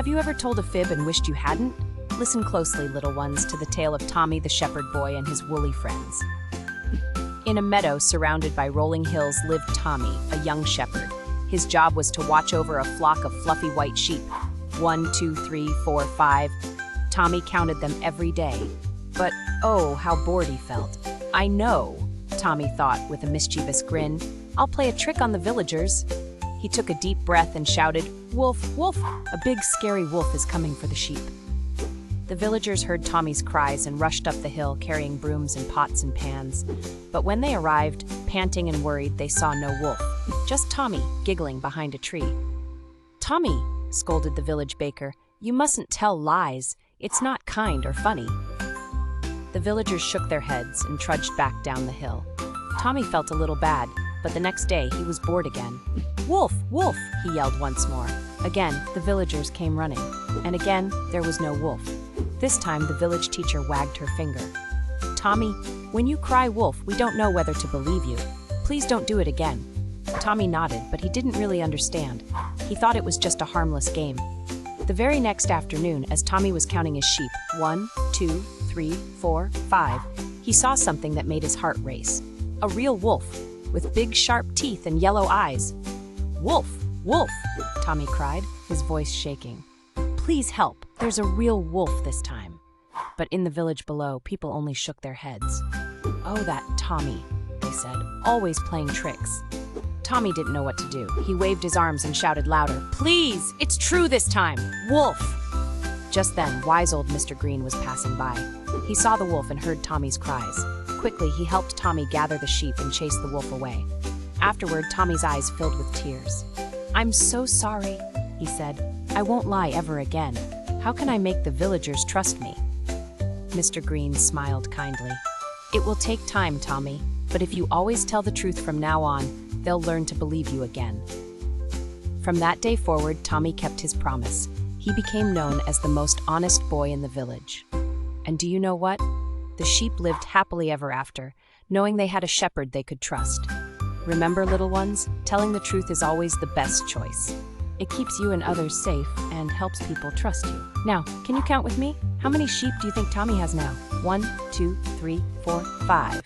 you ever told a fib and wished you hadn't? Listen closely, little ones, to the tale of Tommy the shepherd boy and his woolly friends. In a meadow surrounded by rolling hills lived Tommy, a young shepherd. His job was to watch over a flock of fluffy white sheep. 1, 2, 3, 4, 5. Tommy counted them every day. But oh, how bored he felt. I know, Tommy thought with a mischievous grin. I'll play a trick on the villagers. He took a deep breath and shouted, "Wolf, wolf! A big scary wolf is coming for the sheep." The villagers heard Tommy's cries and rushed up the hill carrying brooms and pots and pans. But when they arrived, panting and worried, they saw no wolf, just Tommy giggling behind a tree. "Tommy," scolded the village baker, "you mustn't tell lies. It's not kind or funny." The villagers shook their heads and trudged back down the hill. Tommy felt a little bad, but the next day he was bored again. "Wolf, wolf!" he yelled once more. Again, the villagers came running, and again there was no wolf. This time the village teacher wagged her finger. "Tommy, when you cry wolf, we don't know whether to believe you. Please don't do it again." Tommy nodded, but he didn't really understand. He thought it was just a harmless game. The very next afternoon, as Tommy was counting his sheep, 1, 2, 3, 4, 5, he saw something that made his heart race. A real wolf, with big sharp teeth and yellow eyes. "Wolf, wolf!" Tommy cried, his voice shaking. "Please help, there's a real wolf this time." But in the village below, people only shook their heads. "Oh, that Tommy," they said, "always playing tricks." Tommy didn't know what to do. He waved his arms and shouted louder, "Please, it's true this time! Wolf!" Just then, wise old Mr. Green was passing by. He saw the wolf and heard Tommy's cries. Quickly, he helped Tommy gather the sheep and chase the wolf away. Afterward, Tommy's eyes filled with tears. "I'm so sorry," he said. "I won't lie ever again. How can I make the villagers trust me?" Mr. Green smiled kindly. "It will take time, Tommy, but if you always tell the truth from now on, they'll learn to believe you again." From that day forward, Tommy kept his promise. He became known as the most honest boy in the village. And do you know what? The sheep lived happily ever after, knowing they had a shepherd they could trust. Remember, little ones, telling the truth is always the best choice. It keeps you and others safe and helps people trust you. Now, can you count with me? How many sheep do you think Tommy has now? 1, 2, 3, 4, 5.